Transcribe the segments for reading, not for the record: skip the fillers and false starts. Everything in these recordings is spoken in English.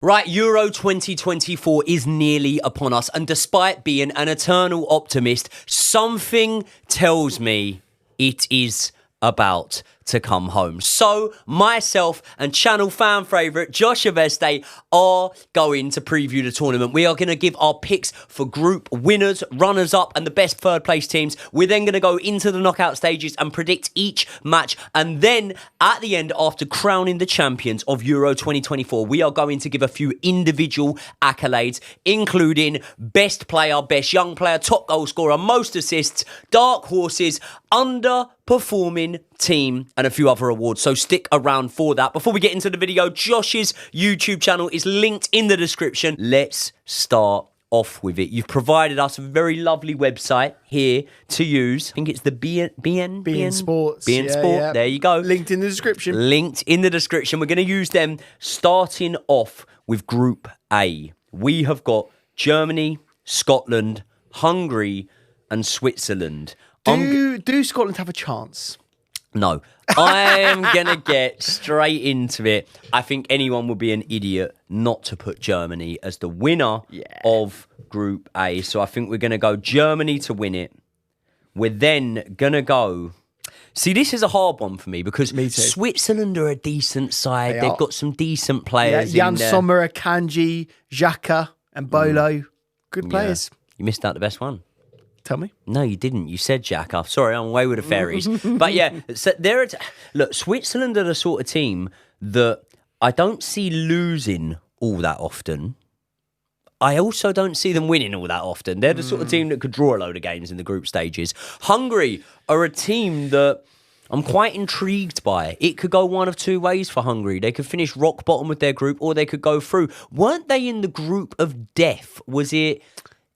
Right, Euro 2024 is nearly upon us, and despite being an eternal optimist, something tells me it is about to come home. So, myself and channel fan favourite Josh Aveste are going to preview the tournament. We are going to give our picks for group winners, runners-up, and the best third-place teams. We're then going to go into the knockout stages and predict each match. And then, at the end, after crowning the champions of Euro 2024, we are going to give a few individual accolades, including best player, best young player, top goal scorer, most assists, dark horses, underperforming team, and a few other awards. So stick around for that. Before we get into the video, Josh's YouTube channel is linked in the description. Let's start off with it. You've provided us a very lovely website here to use. I think it's the BN Sports. BN Sport. Yeah. There you go. Linked in the description. Linked in the description. We're going to use them starting off with Group A. We have got Germany, Scotland, Hungary, and Switzerland. Do Scotland have a chance? No. I'm going to get straight into it. I think anyone would be an idiot not to put Germany as the winner of Group A. So I think we're going to go Germany to win it. We're then going to go... See, this is a hard one for me because Switzerland are a decent side. They've got some decent players Jan in there. Sommer, Akanji, Xhaka, and Bolo. Good players. You missed out the best one. Tell me. No, you didn't. You said Xhaka. Sorry, I'm away with the fairies. But yeah, so look, Switzerland are the sort of team that I don't see losing all that often. I also don't see them winning all that often. They're the sort of team that could draw a load of games in the group stages. Hungary are a team that I'm quite intrigued by. It could go one of two ways for Hungary. They could finish rock bottom with their group, or they could go through. Weren't they in the group of death? Was it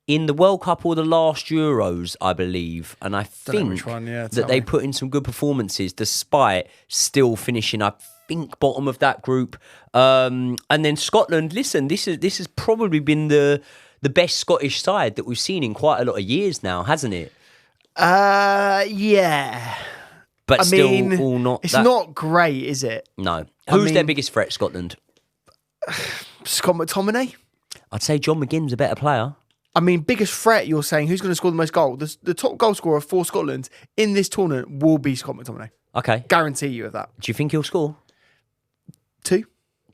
in the World Cup or the last Euros, I believe? And I think that they put in some good performances despite still finishing, I think, bottom of that group. And then Scotland, listen, this has probably been the best Scottish side that we've seen in quite a lot of years now, hasn't it? Yeah. But all not. It's not great, is it? No. Who's their biggest threat, Scotland? Scott McTominay. I'd say John McGinn's a better player. I mean, biggest threat, you're saying, who's going to score the most goals? The top goal scorer for Scotland in this tournament will be Scott McTominay. Okay. Guarantee you of that. Do you think he'll score? 2.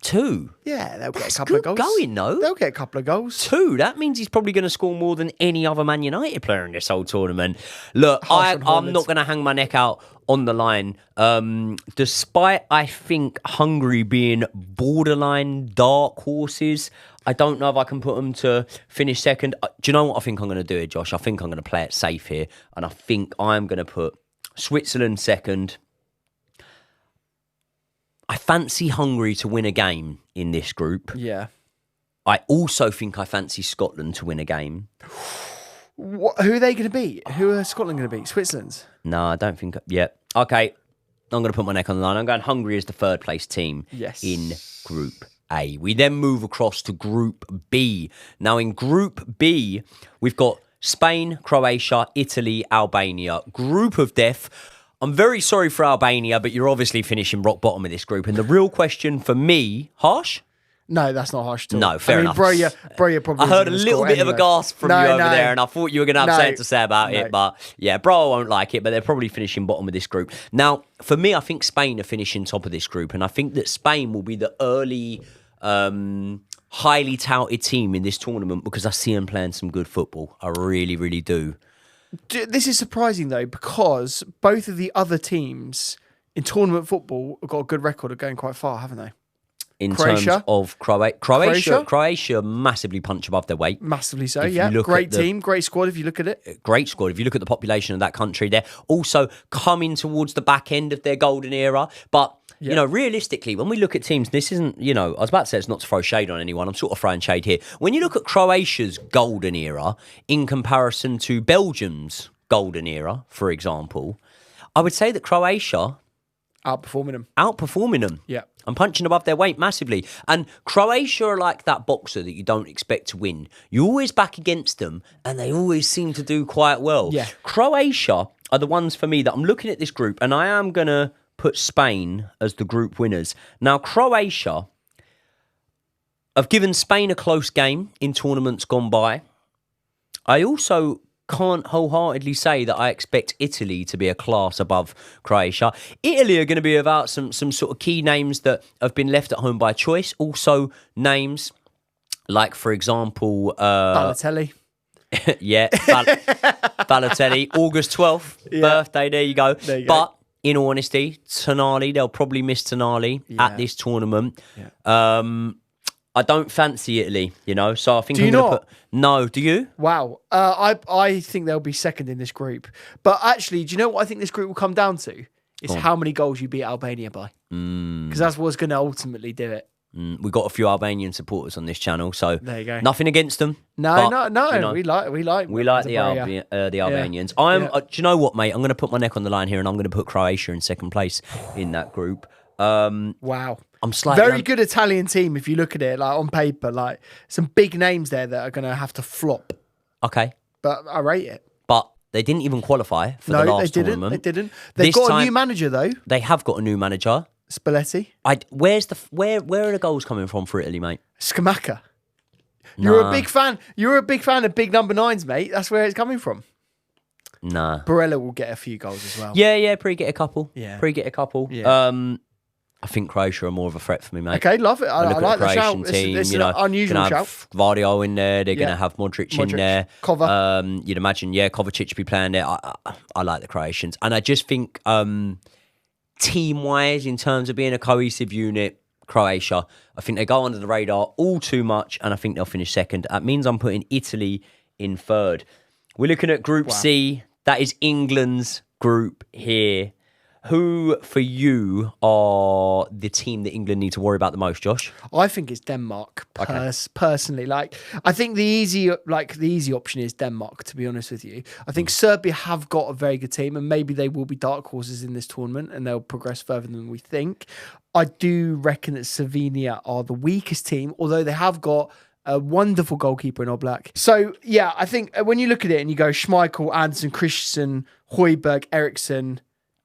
2? Yeah, they'll get a couple of goals. Going, though. They'll get a couple of goals. 2? That means he's probably going to score more than any other Man United player in this whole tournament. Look, I'm not going to hang my neck out on the line. Despite, I think, Hungary being borderline dark horses, I don't know if I can put them to finish second. Do you know what I think I'm going to do here, Josh? I think I'm going to play it safe here. And I think I'm going to put Switzerland second. I fancy Hungary to win a game in this group. Yeah. I also think I fancy Scotland to win a game. Who are they going to beat? Who are Scotland going to beat? Switzerland? No, I don't think... Yeah. Okay. I'm going to put my neck on the line. I'm going Hungary as the third place team in Group A. We then move across to Group B. Now, in Group B, we've got Spain, Croatia, Italy, Albania. Group of death. I'm very sorry for Albania, but you're obviously finishing rock bottom of this group. And the real question for me... Harsh? No, that's not harsh at all. No, fair enough. Broja probably... I heard a little bit of a gasp from you over there, and I thought you were going to have something to say about it. But yeah, bro, I won't like it, but they're probably finishing bottom of this group. Now, for me, I think Spain are finishing top of this group, and I think that Spain will be the early... highly touted team in this tournament because I see them playing some good football. I really, really do. This is surprising, though, because both of the other teams in tournament football have got a good record of going quite far, haven't they? In terms of Croatia massively punch above their weight. Massively so, yeah. Great team, great squad if you look at it. Great squad. If you look at the population of that country, they're also coming towards the back end of their golden era. But, you know, realistically, when we look at teams, this isn't, you know, I was about to say it's not to throw shade on anyone. I'm sort of throwing shade here. When you look at Croatia's golden era in comparison to Belgium's golden era, for example, I would say that Croatia... Outperforming them. Yeah. And punching above their weight massively. And Croatia are like that boxer that you don't expect to win. You always back against them, and they always seem to do quite well. Yeah. Croatia are the ones for me that I'm looking at this group, and I am going to... put Spain as the group winners. Now, Croatia, I think, are the ones for me that I'm looking at this group, and I am going to put Spain as the group winners. Now, Croatia are the ones for me that I'm looking at this group, and I am going to put Spain as the group winners. Now, Croatia, I think, are the ones for me that I'm looking at this group, and I am going to put Spain as the group winners. Now, Croatia, I've given Spain a close game in tournaments gone by. I also can't wholeheartedly say that I expect Italy to be a class above Croatia. Italy are going to be about some sort of key names that have been left at home by choice. Also names like, for example... Balotelli. Yeah, Balotelli, August 12th, birthday, there you go. But in all honesty, Tonali, they'll probably miss Tonali at this tournament. Yeah. I don't fancy Italy, so I think do I'm you going to not? put... No, do you? Wow. I think they'll be second in this group. But actually, do you know what I think this group will come down to? It's how many goals you beat Albania by. Because that's what's going to ultimately do it. We've got a few Albanian supporters on this channel, so there you go. Nothing against them. No. We like the Albanians. Do you know what, mate? I'm going to put my neck on the line here, and I'm going to put Croatia in second place in that group. Wow. I'm slightly very good Italian team if you look at it like on paper, like some big names there that are going to have to flop. Okay, but I rate it. But they didn't even qualify for the last tournament. They didn't. They've got a new manager though. They have got a new manager. Spalletti. Where are the goals coming from for Italy, mate? Scamacca. You're a big fan. You're a big fan of big number 9s, mate. That's where it's coming from. Nah. Barella will get a few goals as well. Yeah, Pre get a couple. Yeah. Yeah. I think Croatia are more of a threat for me, mate. Okay, love it. I like the shout. Team, it's an unusual shout. Vardio in there. They're going to have Modric in there. Kovac. You'd imagine, Kovacic be playing there. I like the Croatians. And I just think team-wise, in terms of being a cohesive unit, Croatia, I think they go under the radar all too much, and I think they'll finish second. That means I'm putting Italy in third. We're looking at Group C. That is England's group here. Who, for you, are the team that England need to worry about the most, Josh? I think it's Denmark, personally. I think the easy option is Denmark, to be honest with you. I think Serbia have got a very good team, and maybe they will be dark horses in this tournament, and they'll progress further than we think. I do reckon that Slovenia are the weakest team, although they have got a wonderful goalkeeper in Oblak. So, yeah, I think when you look at it and you go Schmeichel, Anderson, Christensen, Højbjerg, Eriksson,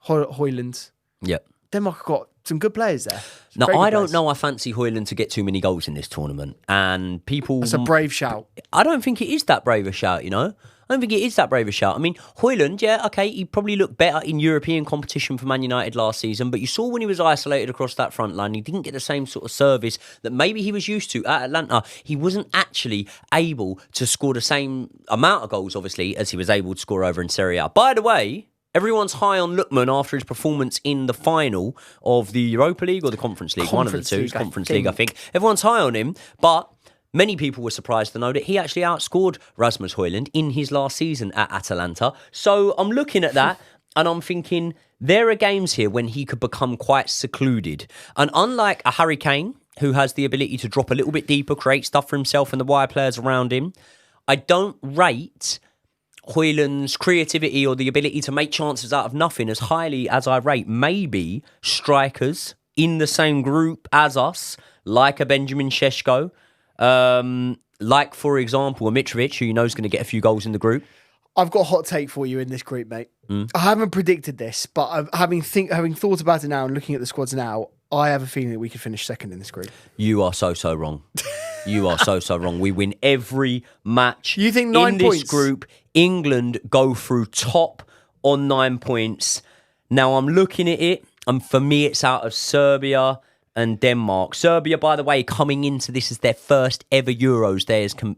Højlund. Yep. Denmark have got some good players there. Now, I don't know. I fancy Højlund to get too many goals in this tournament. And people... That's a brave shout. I don't think it is that brave a shout, I don't think it is that brave a shout. I mean, Højlund, he probably looked better in European competition for Man United last season, but you saw when he was isolated across that front line, he didn't get the same sort of service that maybe he was used to at Atlanta. He wasn't actually able to score the same amount of goals, obviously, as he was able to score over in Serie A. By the way... Everyone's high on Lookman after his performance in the final of the Europa League or the Conference League. One of the two. Conference League, I think. Everyone's high on him, but many people were surprised to know that he actually outscored Rasmus Højlund in his last season at Atalanta. So I'm looking at that and I'm thinking there are games here when he could become quite secluded. And unlike a Harry Kane, who has the ability to drop a little bit deeper, create stuff for himself and the wide players around him, I don't rate Højlund's creativity or the ability to make chances out of nothing as highly as I rate maybe strikers in the same group as us, like a Benjamin Šeško, like, for example, a Mitrovic, who you know is going to get a few goals in the group. I've got a hot take for you in this group, mate. I haven't predicted this, but having thought about it now and looking at the squads now, I have a feeling that we could finish second in this group. You are so wrong. You are so wrong. We win every match. You think 9 points? In this group, England go through top on 9 points. Now, I'm looking at it, and for me, it's out of Serbia and Denmark. Serbia, by the way, coming into this as their first ever Euros.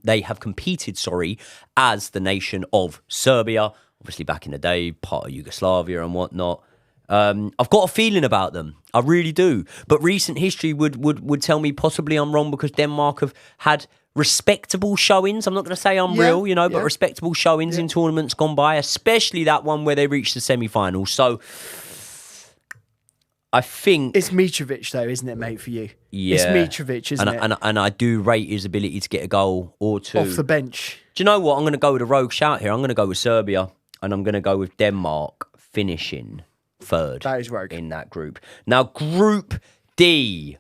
They have competed, as the nation of Serbia. Obviously, back in the day, part of Yugoslavia and whatnot. I've got a feeling about them. I really do. But recent history would tell me possibly I'm wrong because Denmark have had respectable showings. I'm not going to say unreal, but respectable showings in tournaments gone by, especially that one where they reached the semi-final. So I think... It's Mitrovic, though, isn't it, mate, for you? Yeah. It's Mitrovic, isn't it? And I do rate his ability to get a goal or two. Off the bench. Do you know what? I'm going to go with a rogue shout here. I'm going to go with Serbia, and I'm going to go with Denmark finishing third. That is rogue. In that group. Now, Group D.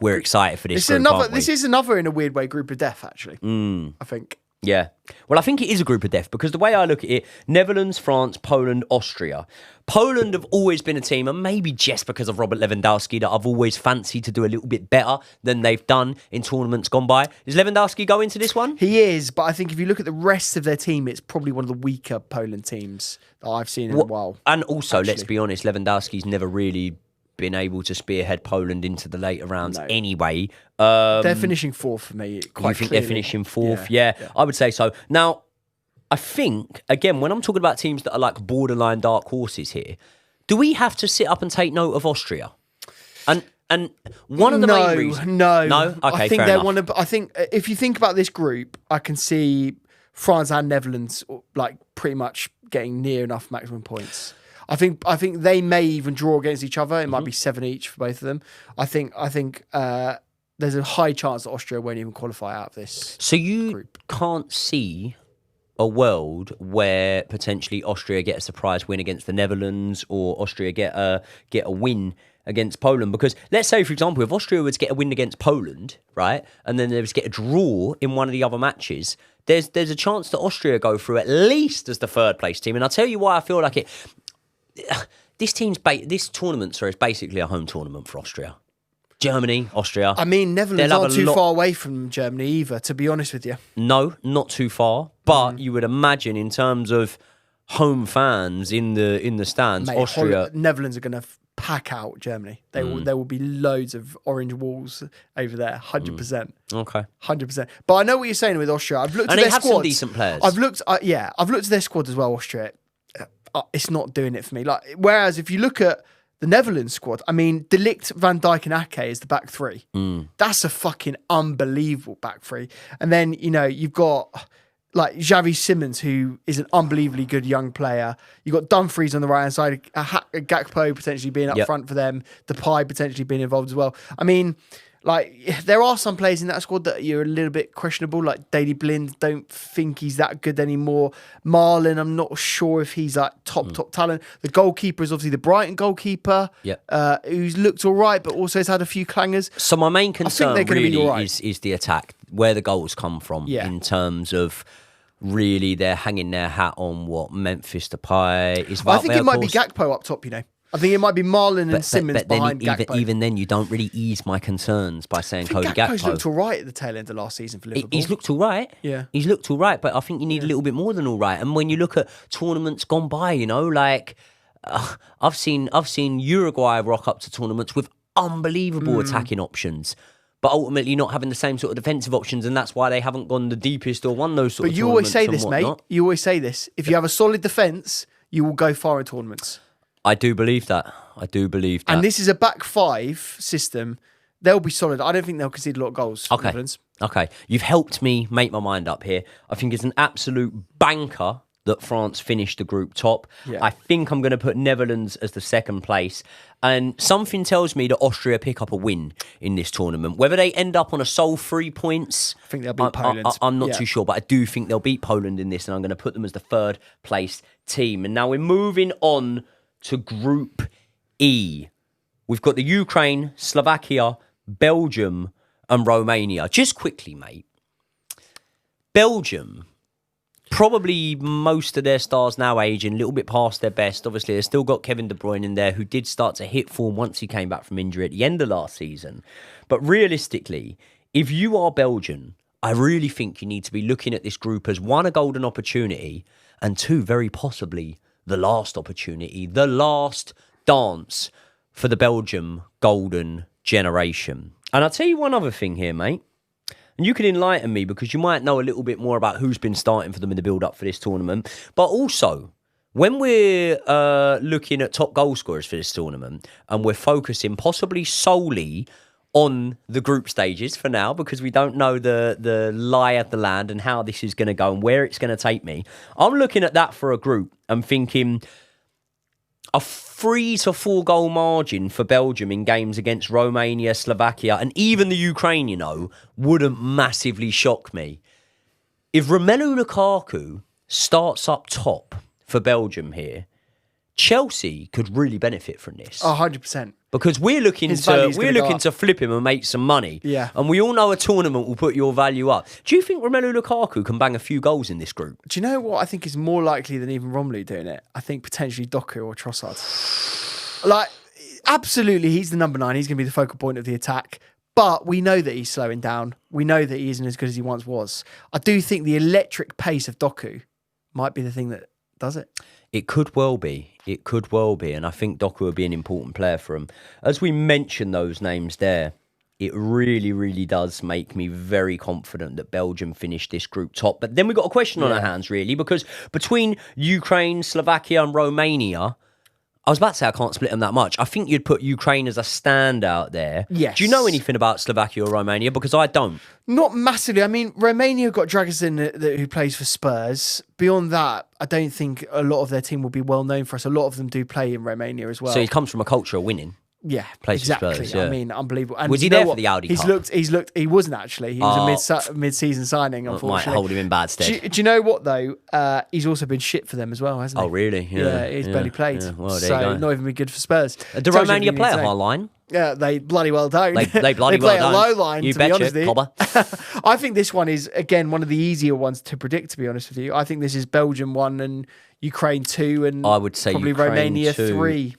We're excited for this group, aren't we? This is another, in a weird way, group of death, actually. I think. Yeah. Well, I think it is a group of death because the way I look at it, Netherlands, France, Poland, Austria. Poland have always been a team, and maybe just because of Robert Lewandowski, that I've always fancied to do a little bit better than they've done in tournaments gone by. Is Lewandowski go into this one? He is, but I think if you look at the rest of their team, it's probably one of the weaker Poland teams that I've seen in a while. And also, let's be honest, Lewandowski's never really been able to spearhead Poland into the later rounds anyway. They're finishing fourth for me. Quite you think clearly. they're finishing fourth? Yeah, I would say so. Now, I think, again, when I'm talking about teams that are like borderline dark horses here, do we have to sit up and take note of Austria? And one of the main reasons... No? Okay, I think fair enough. I think if you think about this group, I can see France and Netherlands like pretty much getting near enough maximum points. I think they may even draw against each other. It might be 7 each for both of them. I think there's a high chance that Austria won't even qualify out of this. So you group. can't see a world where potentially Austria get a surprise win against the Netherlands, or Austria get a win against Poland? Because let's say, for example, if Austria were to get a win against Poland, right, and then they was to get a draw in one of the other matches, there's a chance that Austria go through at least as the third place team. And I'll tell you why I feel like it. This tournament is basically a home tournament for Austria. Germany, Austria. I mean, Netherlands aren't too far away from Germany either, to be honest with you. No, not too far. But you would imagine, in terms of home fans in the stands, Mate, Austria, Netherlands are going to pack out Germany. There will be loads of orange walls over there, 100%. Okay, 100%. But I know what you're saying with Austria. I've looked at and their they have squads. some decent players. I've looked at their squad as well. Austria, it's not doing it for me. Like, whereas if you look at the Netherlands squad, I mean, De Ligt, Van Dijk and Ake is the back three. That's a fucking unbelievable back three. And then, you've got like Xavi Simons, who is an unbelievably good young player. You've got Dumfries on the right-hand side, Gakpo potentially being up front for them, Depay potentially being involved as well. I mean, like, there are some players in that squad that you're a little bit questionable, like Daley Blind. Don't think he's that good anymore. Marlon, I'm not sure if he's like top talent. The goalkeeper is obviously the Brighton goalkeeper, who's looked all right, but also has had a few clangers. So my main concern really is the attack, where the goals come from, in terms of really they're hanging their hat on what Memphis Depay is. I think it might be Gakpo up top, I think it might be Marlon and Simmons behind Gakpo. Even then, you don't really ease my concerns by saying Cody Gakpo. Gakpo's looked all right at the tail end of last season for Liverpool. He's looked all right. Yeah. He's looked all right, but I think you need a little bit more than all right. And when you look at tournaments gone by, like I've seen Uruguay rock up to tournaments with unbelievable attacking options, but ultimately not having the same sort of defensive options, and that's why they haven't gone the deepest or won those sort of tournaments. But you always say this, mate. You always say this. If you have a solid defence, you will go far in tournaments. I do believe that. And this is a back five system. They'll be solid. I don't think they'll concede a lot of goals. Okay. You've helped me make my mind up here. I think it's an absolute banker that France finished the group top. Yeah. I think I'm going to put Netherlands as the second place. And something tells me that Austria pick up a win in this tournament. Whether they end up on a sole 3 points, I think they'll beat Poland. I'm not too sure, but I do think they'll beat Poland in this, and I'm going to put them as the third place team. And now we're moving on to Group E. We've got the Ukraine, Slovakia, Belgium, and Romania. Just quickly, mate. Belgium, probably most of their stars now aging, a little bit past their best. Obviously, they've still got Kevin De Bruyne in there, who did start to hit form once he came back from injury at the end of last season. But realistically, if you are Belgian, I really think you need to be looking at this group as, one, a golden opportunity, and two, very possibly the last opportunity, the last dance for the Belgium golden generation. And I'll tell you one other thing here, mate. And you can enlighten me, because you might know a little bit more about who's been starting for them in the build-up for this tournament. But also, when we're looking at top goal scorers for this tournament, and we're focusing possibly solely on the group stages for now, because we don't know the lie of the land and how this is going to go and where it's going to take me, I'm looking at that for a group and thinking a 3 to 4 goal margin for Belgium in games against Romania, Slovakia, and even the Ukraine, wouldn't massively shock me. If Romelu Lukaku starts up top for Belgium here, Chelsea could really benefit from this. 100%. Because we're looking His value's gonna go up. to flip him and make some money. Yeah. And we all know a tournament will put your value up. Do you think Romelu Lukaku can bang a few goals in this group? Do you know what I think is more likely than even Romelu doing it? I think potentially Doku or Trossard. Like, absolutely, he's the number 9. He's going to be the focal point of the attack. But we know that he's slowing down. We know that he isn't as good as he once was. I do think the electric pace of Doku might be the thing that does it. It could well be. It could well be. And I think Doku would be an important player for him. As we mentioned those names there, it really, really does make me very confident that Belgium finished this group top. But then we've got a question on our hands, really, because between Ukraine, Slovakia and Romania, I was about to say I can't split them that much. I think you'd put Ukraine as a standout there. Yes. Do you know anything about Slovakia or Romania? Because I don't. Not massively. I mean, Romania got Dragusin, who plays for Spurs. Beyond that, I don't think a lot of their team will be well known for us. A lot of them do play in Romania as well. So he comes from a culture of winning. Yeah, Plays for exactly. Spurs, yeah. I mean, unbelievable. And Was he you know there for what? the Audi He's Cup? looked. He wasn't actually. He was a mid-season signing. Might Unfortunately, hold him in bad stead. Do you know what though? He's also been shit for them as well, hasn't he? Oh, really? Yeah, he's barely played. Yeah. Well, there you so go. not even been good for Spurs. Do Tells you Romania everything play you a need to high know. line? Yeah, they bloody well don't. They bloody play well a don't. low line. You to be honest betcha, with you. I think this one is again one of the easier ones to predict. To be honest with you, I think this is Belgium 1 and Ukraine 2, and I would say probably Ukraine Romania 2. 3.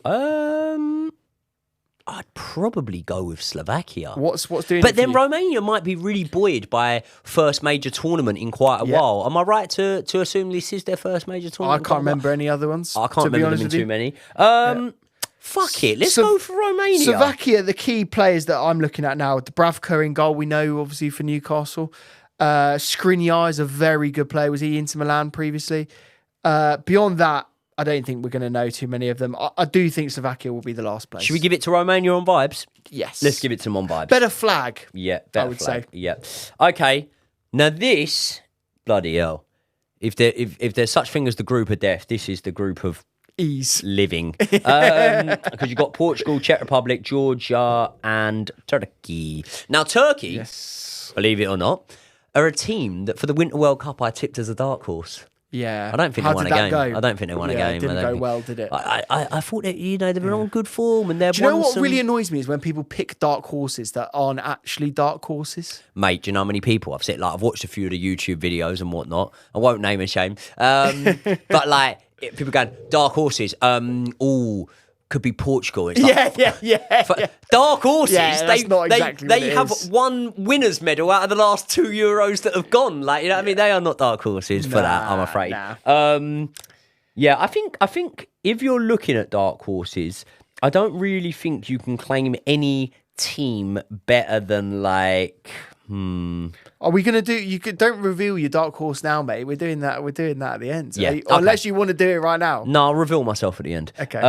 I'd probably go with Slovakia. What's doing? But it for then you? Romania might be really buoyed by first major tournament in quite a while. Am I right to assume this is their first major I tournament? can't remember any other ones. I can't to be remember honest them in with you. too many. Fuck it. Let's go for Romania. Slovakia, the key players that I'm looking at now, Dubravka in goal, we know obviously for Newcastle. Skriniar is a very good player. Was he Inter Milan previously? Beyond that, I don't think we're going to know too many of them. I do think Slovakia will be the last place. Should we give it to Romania on vibes? Yes. Let's give it to them on vibes. Better flag. Yeah, better would flag. say. Yeah. Okay. Now this, bloody hell. If there's such thing as the group of death, this is the group of Ease. living. Because you've got Portugal, Czech Republic, Georgia, and Turkey. Now, Turkey, Yes. believe it or not, are a team that for the Winter World Cup I tipped as a dark horse. Yeah. I don't think How they won a did that game. go? I don't think they won a game. It didn't I go don't think- well, did it? I thought that, they were on good form and they've Do you know won what some... really annoys me is when people pick dark horses that aren't actually dark horses. Mate, do you know how many people I've seen? Like, I've watched a few of the YouTube videos and whatnot. I won't name and shame. But like, people going, dark horses, could be Portugal. It's like, Yeah. dark horses. Yeah, that's not exactly they what it have is. one winner's medal out of the last 2 Euros that have gone. Like, you know what I mean? They are not dark horses for that, I'm afraid. Nah. Yeah, I think if you're looking at dark horses, I don't really think you can claim any team better than like. Are we gonna do? Don't reveal your dark horse now, mate. We're doing that. We're doing that at the end. Yeah, Unless you want to do it right now. No, I'll reveal myself at the end. Okay.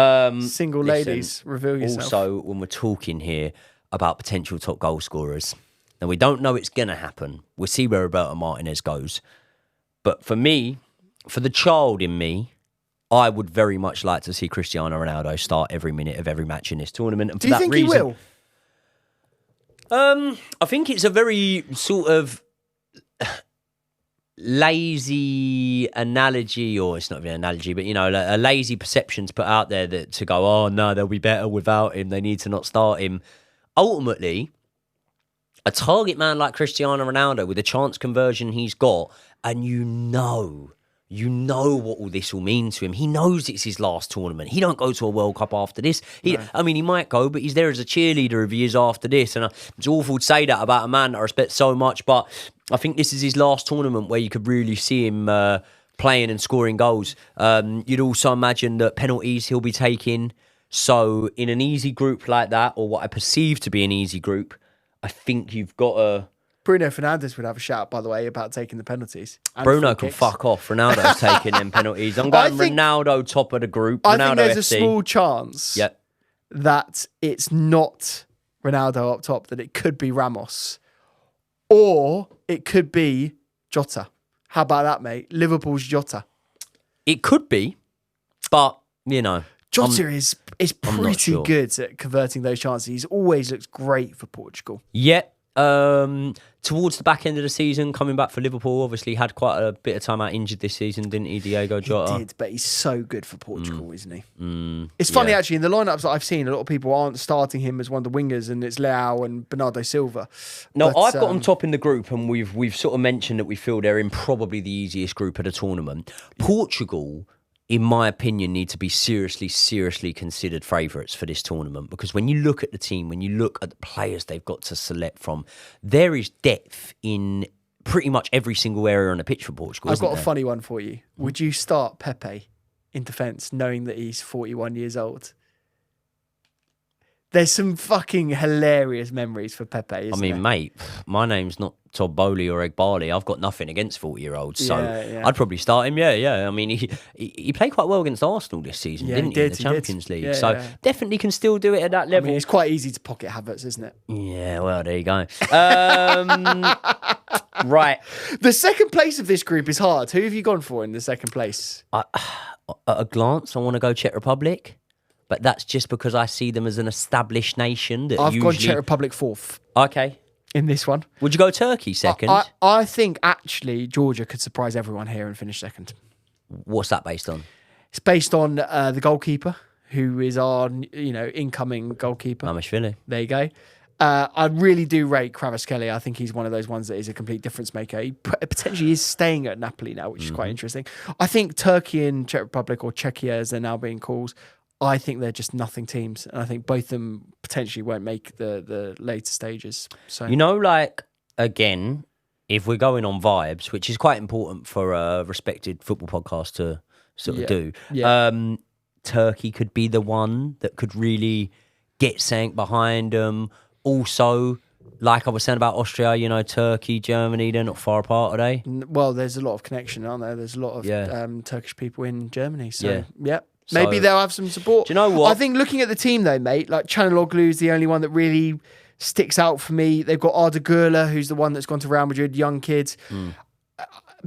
Single listen, ladies, reveal yourself. Also, when we're talking here about potential top goal scorers, and we don't know it's gonna happen. We'll see where Roberto Martinez goes. But for me, for the child in me, I would very much like to see Cristiano Ronaldo start every minute of every match in this tournament. And Do you think he will? I think it's a very sort of lazy analogy, or it's not even an analogy, but a lazy perception to put out there that to go, oh no, they'll be better without him. They need to not start him. Ultimately, a target man like Cristiano Ronaldo with the chance conversion he's got, and you know what all this will mean to him. He knows it's his last tournament. He don't go to a World Cup after this. I mean, he might go, but he's there as a cheerleader if he is after this. And it's awful to say that about a man that I respect so much, but I think this is his last tournament where you could really see him playing and scoring goals. You'd also imagine that penalties he'll be taking. So in an easy group like that, or what I perceive to be an easy group, I think you've got to... Bruno Fernandes would have a shout, by the way, about taking the penalties. And Bruno free can kicks. fuck off. Ronaldo's taking them penalties. I'm going Ronaldo top of the group. I Ronaldo think there's FC. a small chance that it's not Ronaldo up top, that it could be Ramos. Or it could be Jota. How about that, mate? Liverpool's Jota. It could be, but, Jota is not pretty sure. good at converting those chances. He's always looks great for Portugal. Yeah, Towards the back end of the season, coming back for Liverpool, obviously had quite a bit of time out injured this season, didn't he, Diego Jota? He did, but he's so good for Portugal, isn't he? It's funny, actually, in the lineups that I've seen, a lot of people aren't starting him as one of the wingers, and it's Leao and Bernardo Silva. No, I've got them top in the group, and we've sort of mentioned that we feel they're in probably the easiest group of the tournament. Portugal, in my opinion, need to be seriously considered favourites for this tournament, because when you look at the team, when you look at the players they've got to select from, there is depth in pretty much every single area on the pitch for Portugal. I've got a funny one for you. Would you start Pepe in defence knowing that he's 41 years old? There's some fucking hilarious memories for Pepe, isn't there? Mate, my name's not Todd Bowley or Egg Barley. I've got nothing against 40-year-olds, so I'd probably start him. Yeah. I mean, he played quite well against Arsenal this season, didn't he? In the Champions League. So definitely can still do it at that level. I mean, it's quite easy to pocket Havertz, isn't it? Yeah, well, there you go. Right. The second place of this group is hard. Who have you gone for in the second place? At a glance, I want to go Czech Republic. But that's just because I see them as an established nation. That I've gone Czech Republic fourth. Okay. In this one. Would you go Turkey second? I think actually Georgia could surprise everyone here and finish second. What's that based on? It's based on the goalkeeper, who is our incoming goalkeeper. Mamashvili. There you go. I really do rate Kvaratskhelia. I think he's one of those ones that is a complete difference maker. He potentially is staying at Napoli now, which is quite interesting. I think Turkey and Czech Republic, or Czechia as they're now being called, I think they're just nothing teams. And I think both of them potentially won't make the later stages. So again, if we're going on vibes, which is quite important for a respected football podcast to sort of do, Turkey could be the one that could really get something behind them. Also, like I was saying about Austria, Turkey, Germany, they're not far apart, are they? Well, there's a lot of connection, aren't there? There's a lot of Turkish people in Germany. So, maybe they'll have some support. Do you know what? I think looking at the team though, mate, like Çalhanoğlu is the only one that really sticks out for me. They've got Arda Güler, who's the one that's gone to Real Madrid, young kid.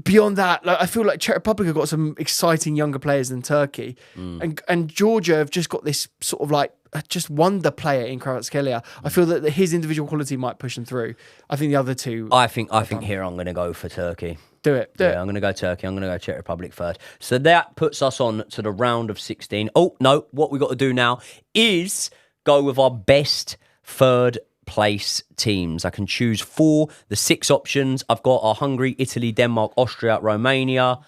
Beyond that, I feel like Czech Republic have got some exciting younger players than Turkey. And Georgia have just got this sort of just wonder player in Kvaratskhelia. I feel that his individual quality might push them through. I think the other two... I think here I'm going to go for Turkey. Do it. I'm going to go Turkey. I'm going to go Czech Republic first. So that puts us on to the round of 16. Oh, no. What we got to do now is go with our best third place teams. I can choose 4, the 6 options. I've got our Hungary, Italy, Denmark, Austria, Romania,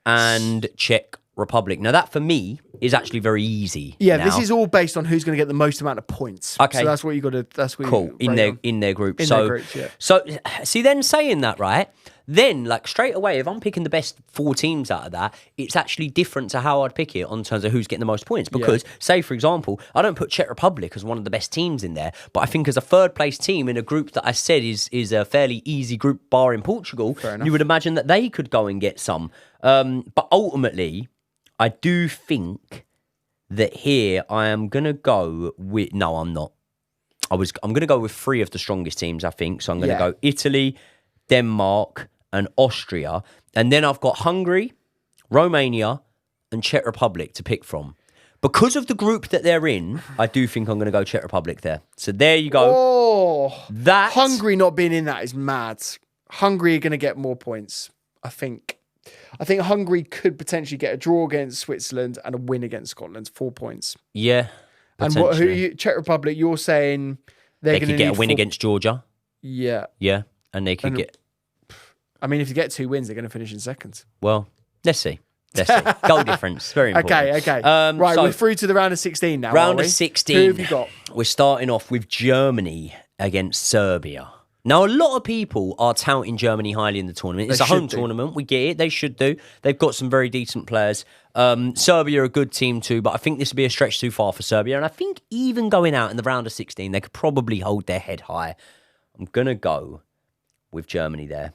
and Czech Republic. Now, that for me is actually very easy. Yeah, this is all based on who's going to get the most amount of points. Okay. So that's what you got to... That's what cool. In their group. So, see, then saying that, right? Then, straight away, if I'm picking the best 4 teams out of that, it's actually different to how I'd pick it on terms of who's getting the most points. Because, say, for example, I don't put Czech Republic as one of the best teams in there, but I think as a third place team in a group that I said is a fairly easy group, bar in Portugal, you would imagine that they could go and get some. But ultimately, I do think that here I am going to go with... No, I'm not. I'm going to go with 3 of the strongest teams, I think. So I'm going to go Italy, Denmark, and Austria. And then I've got Hungary, Romania, and Czech Republic to pick from. Because of the group that they're in, I do think I'm going to go Czech Republic there. So there you go. Oh, Hungary not being in that is mad. Hungary are going to get more points, I think. I think Hungary could potentially get a draw against Switzerland and a win against Scotland, 4 points. Yeah. And Czech Republic, you're saying they could get a win against Georgia. Yeah. Yeah. And they could get... I mean, if you get 2 wins, they're going to finish in second. Well, let's see. Goal difference. Very important. Okay. Right, we're through to the round of 16 now. Round of 16. Who have you got? We're starting off with Germany against Serbia. Now, a lot of people are touting Germany highly in the tournament. It's a home tournament. We get it. They should do. They've got some very decent players. Serbia are a good team too, but I think this would be a stretch too far for Serbia. And I think even going out in the round of 16, they could probably hold their head high. I'm going to go with Germany there.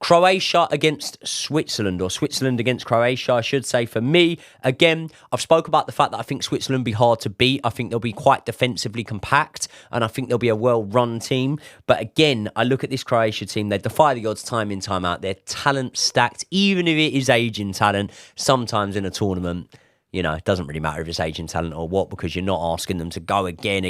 Croatia against Switzerland, or Switzerland against Croatia, I should say. For me, again, I've spoke about the fact that I think Switzerland will be hard to beat. I think they'll be quite defensively compact, and I think they'll be a well-run team. But again, I look at this Croatia team, they defy the odds time in, time out. They're talent stacked, even if it is aging talent, sometimes in a tournament. You know, it doesn't really matter if it's aging talent or what, because you're not asking them to go again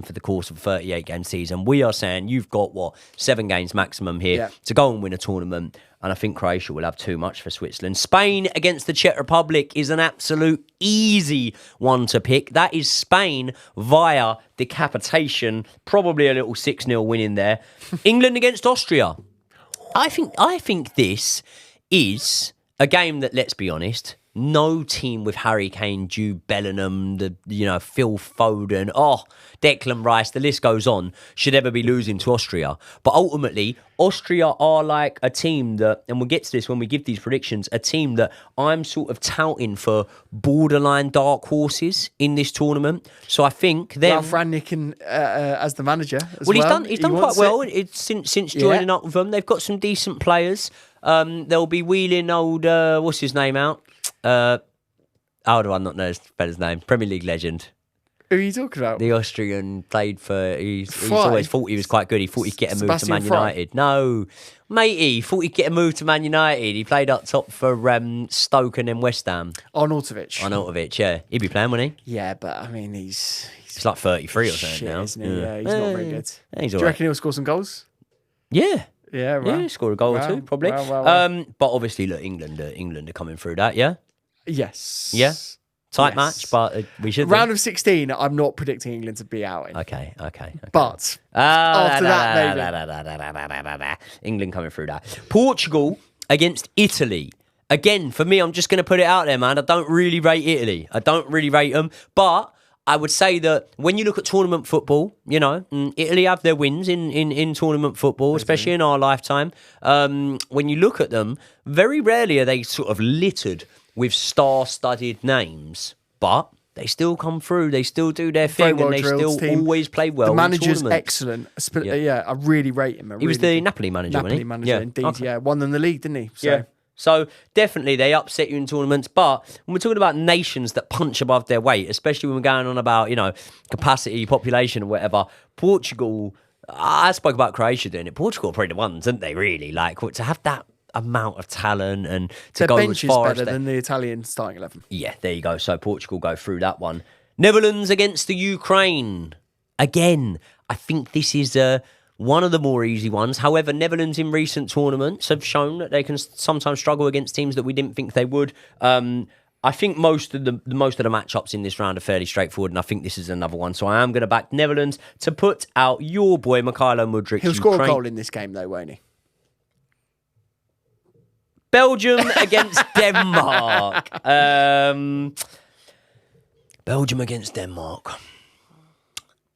for the course of a 38-game season. We are saying you've got, 7 games maximum here to go and win a tournament. And I think Croatia will have too much for Switzerland. Spain against the Czech Republic is an absolute easy one to pick. That is Spain via decapitation. Probably a little 6-0 win in there. England against Austria. I think this is a game that, let's be honest, no team with Harry Kane, Jude Bellingham, Phil Foden, Declan Rice, the list goes on, should ever be losing to Austria. But ultimately, Austria are like a team that, and we'll get to this when we give these predictions, a team that I'm sort of touting for borderline dark horses in this tournament. So I think them... Ralf Rangnick as the manager as well. He's done quite well since joining up with them. They've got some decent players. They'll be wheeling old, what's his name out? How do I not know his fella's name? Premier League legend. Who are you talking about? The Austrian played for... He's always thought he was quite good. He thought he'd get a move to Man United. No, matey, thought he'd get a move to Man United. He played up top for Stoke and then West Ham. Arnautovic, yeah. He'd be playing, wouldn't he? Yeah, but I mean, he's like 33 or something now. Isn't he? Yeah, he's not very good. He's do you reckon he'll score some goals? Yeah. Yeah, right. Yeah, score a goal or two, probably. But obviously, look, England are coming through that, yeah? Yes. Yeah? Tight match, but we should... Round of 16, I'm not predicting England to be out in. Okay. But after that, maybe. England coming through that. Portugal against Italy. Again, for me, I'm just going to put it out there, man. I don't really rate Italy. I don't really rate them. But I would say that when you look at tournament football, Italy have their wins in tournament football, especially in our lifetime. When you look at them, very rarely are they sort of littered with star-studded names, but they still come through. They still do their thing, and they still always play well. The manager's excellent. I really rate him. He was the Napoli manager, wasn't he? Napoli manager, indeed. Okay. Yeah, won them the league, didn't he? So. Yeah. So definitely they upset you in tournaments, but when we're talking about nations that punch above their weight, especially when we're going on about, capacity, population or whatever, Portugal, I spoke about Croatia doing it. Portugal are probably the ones, aren't they, really? Like, to have that amount of talent and to their go bench as far is better than the Italian starting 11. Yeah, there you go. So Portugal go through that one. Netherlands against the Ukraine. Again, I think this is one of the more easy ones. However, Netherlands in recent tournaments have shown that they can sometimes struggle against teams that we didn't think they would. I think most of the matchups in this round are fairly straightforward, and I think this is another one. So I am going to back Netherlands to put out your boy Mykhailo Mudryk. He'll score a goal in this game, though, won't he? Belgium against Denmark. Belgium against Denmark.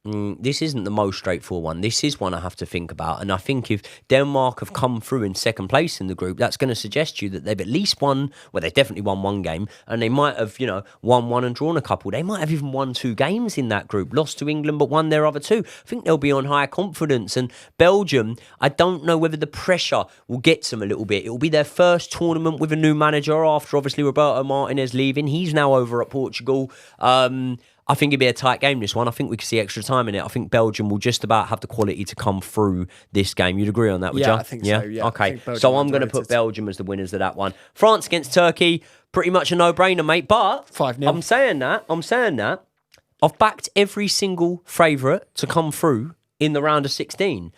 This isn't the most straightforward one. This is one I have to think about. And I think if Denmark have come through in second place in the group, that's going to suggest to you that they've at least won, well, they've definitely won one game, and they might have, won one and drawn a couple. They might have even won 2 games in that group, lost to England, but won their other 2. I think they'll be on higher confidence. And Belgium, I don't know whether the pressure will get to them a little bit. It will be their first tournament with a new manager after, obviously, Roberto Martinez leaving. He's now over at Portugal. I think it'd be a tight game, this one. I think we could see extra time in it. I think Belgium will just about have the quality to come through this game. You'd agree on that, would you? I think so, yeah. Okay, so I'm going to put Belgium as the winners of that one. France against Turkey, pretty much a no-brainer, mate. But 5-0. I'm saying that. I've backed every single favourite to come through in the round of 16.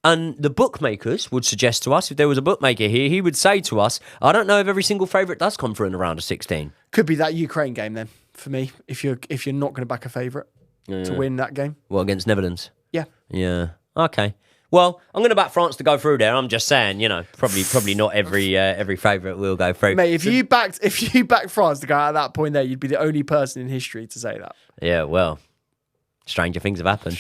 And the bookmakers would suggest to us, if there was a bookmaker here, he would say to us, I don't know if every single favourite does come through in the round of 16. Could be that Ukraine game then, for me, if you're not going to back a favourite to win that game. Well, against Netherlands? Yeah. Yeah. Okay. Well, I'm going to back France to go through there. I'm just saying, probably not every favourite will go through. Mate, if you backed France to go out at that point there, you'd be the only person in history to say that. Yeah, well, stranger things have happened.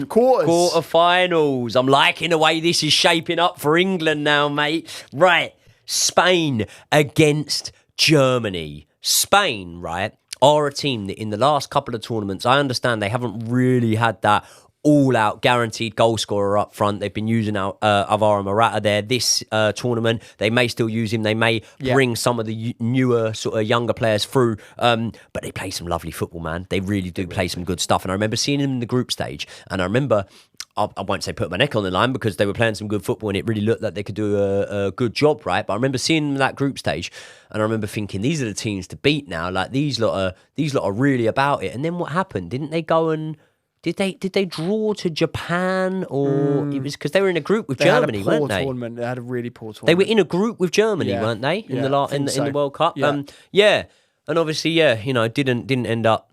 Quarterfinals. I'm liking the way this is shaping up for England now, mate. Right. Spain against Germany. Spain, right, are a team that in the last couple of tournaments, I understand they haven't really had that all-out guaranteed goal scorer up front. They've been using Alvaro Morata there. This tournament, they may still use him. They may bring some of the newer, sort of younger players through. But they play some lovely football, man. They really do play some good stuff. And I remember seeing them in the group stage. And I remember I won't say put my neck on the line because they were playing some good football and it really looked like they could do a good job, right? But I remember seeing that group stage and I remember thinking, these are the teams to beat now. Like these lot are really about it. And then what happened? Didn't they go and did they draw to Japan or it was because they were in a group with Germany, weren't they? They had a really poor tournament. They were in a group with Germany, weren't they? In the World Cup. Yeah. And obviously, didn't end up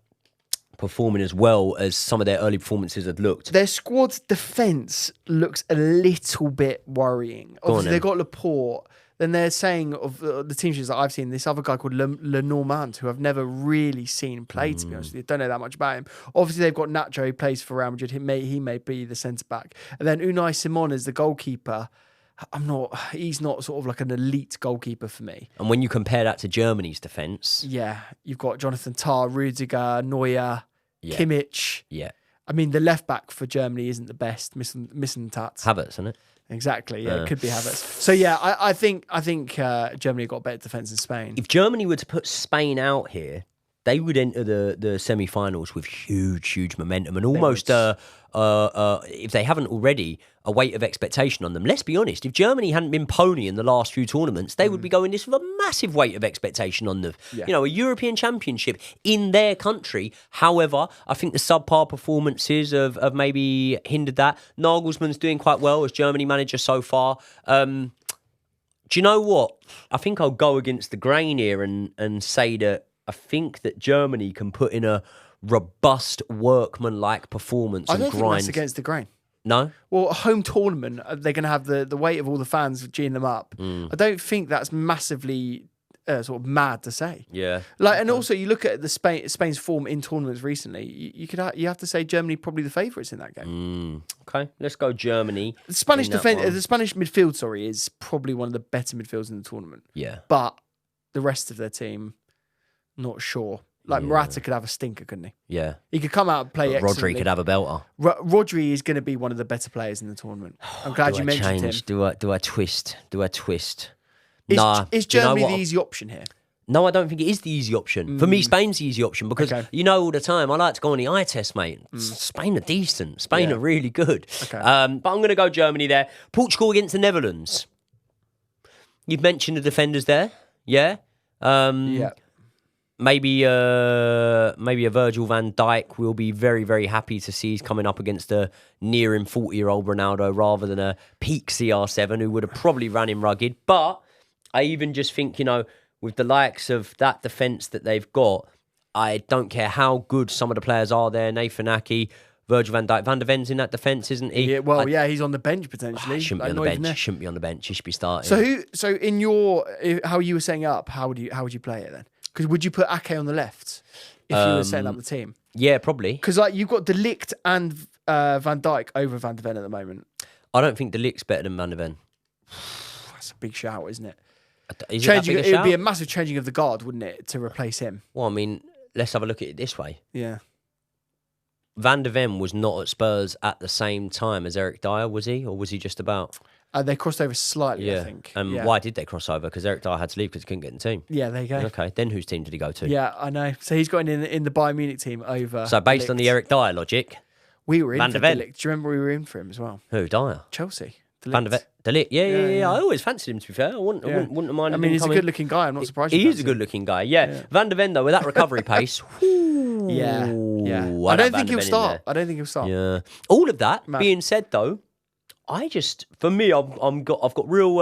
performing as well as some of their early performances had looked. Their squad's defence looks a little bit worrying. Obviously, they've got Laporte. Then they're saying of the team sheets that I've seen, this other guy called Lenormand, who I've never really seen play, to be honest with you. Don't know that much about him. Obviously, they've got Nacho, who plays for Real Madrid. He may be the centre-back. And then Unai Simon is the goalkeeper. He's not sort of like an elite goalkeeper for me. And when you compare that to Germany's defence... Yeah, you've got Jonathan Tah, Rudiger, Neuer, Kimmich. Yeah. I mean, the left-back for Germany isn't the best, missing Tats. Havertz, isn't it? Exactly, yeah, it could be Havertz. So yeah, I think Germany got better defence than Spain. If Germany were to put Spain out here, they would enter the semi-finals with huge momentum and almost, if they haven't already, a weight of expectation on them. Let's be honest, if Germany hadn't been pony in the last few tournaments, they would be going this with a massive weight of expectation on them. Yeah. A European Championship in their country. However, I think the subpar performances have maybe hindered that. Nagelsmann's doing quite well as Germany manager so far. Do you know what? I think I'll go against the grain here and say that I think that Germany can put in a robust, workman-like performance and grind. I don't think that's against the grain. No? Well, a home tournament, they're going to have the weight of all the fans geeing them up. I don't think that's massively sort of mad to say. Yeah. And also you look at Spain's form in tournaments recently. You have to say Germany probably the favourites in that game. Okay, let's go Germany. The Spanish midfield, is probably one of the better midfields in the tournament. Yeah. But the rest of their team, not sure. Morata could have a stinker, couldn't he? Yeah. He could come out and play excellently. Rodri could have a belter. Rodri is going to be one of the better players in the tournament. I'm glad you mentioned him. Do I twist? Is Germany the easy option here? No, I don't think it is the easy option. For me, Spain's the easy option because all the time, I like to go on the eye test, mate. Spain are decent. Spain are really good. Okay. But I'm going to go Germany there. Portugal against the Netherlands. You've mentioned the defenders there. Yeah? Yeah. Maybe a Virgil van Dijk will be very, very happy to see he's coming up against a near him 40-year-old Ronaldo rather than a peak CR7 who would have probably ran him rugged. But I even just think, with the likes of that defence that they've got, I don't care how good some of the players are there. Nathan Ake, Virgil van Dijk. Van der Ven's in that defence, isn't he? Yeah, he's on the bench potentially. Shouldn't be on the bench. Shouldn't be on the bench. He should be starting. So in how you were setting up, how would you play it then? Because would you put Ake on the left if you were setting up the team? Yeah, probably. Because you've got De Ligt and Van Dijk over Van der Ven at the moment. I don't think De Ligt's better than Van der Ven. That's a big shout, isn't it? It would be a massive changing of the guard, wouldn't it, to replace him? Well, I mean, let's have a look at it this way. Yeah. Van der Ven was not at Spurs at the same time as Eric Dyer, was he? Or was he just about? They crossed over slightly, I think. Why did they cross over? Because Eric Dyer had to leave because he couldn't get in the team. Yeah, there you go. Okay, then whose team did he go to? Yeah, I know. So he's got in the Bayern Munich team over. So based on the Eric Dyer logic, we were in for De Ligt. Do you remember we were in for him as well? Who, Dyer? Chelsea. Van der Ven. De Ligt. Yeah. I always fancied him, to be fair. I wouldn't have minded him. I mean, he's a good-looking guy. I'm not surprised. He is a good-looking guy, yeah. Van der Ven, though, with that recovery pace. Yeah. I don't think he'll start. Yeah. All of that being said, though, for me, I've got real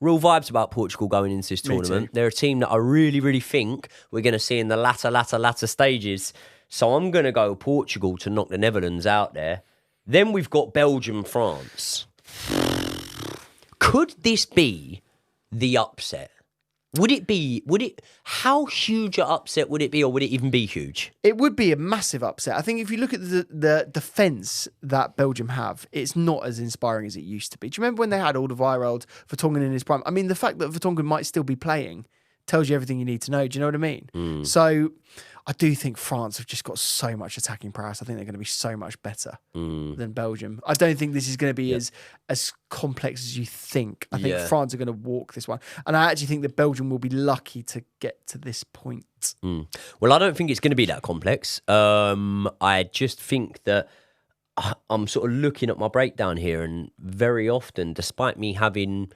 vibes about Portugal going into this tournament. They're a team that I really, really think we're going to see in the latter stages. So I'm going to go Portugal to knock the Netherlands out there. Then we've got Belgium, France. Could this be the upset? How huge an upset would it be, or would it even be huge? It would be a massive upset. I think if you look at the defence that Belgium have, it's not as inspiring as it used to be. Do you remember when they had Alderweireld, Vertonghen in his prime? I mean, the fact that Vertonghen might still be playing tells you everything you need to know. Do you know what I mean? So I do think France have just got so much attacking prowess. I think they're going to be so much better than Belgium. I don't think this is going to be as complex as you think. I think France are going to walk this one. And I actually think that Belgium will be lucky to get to this point. Well, I don't think it's going to be that complex. I just think that I'm sort of looking at my breakdown here, and very often, despite me having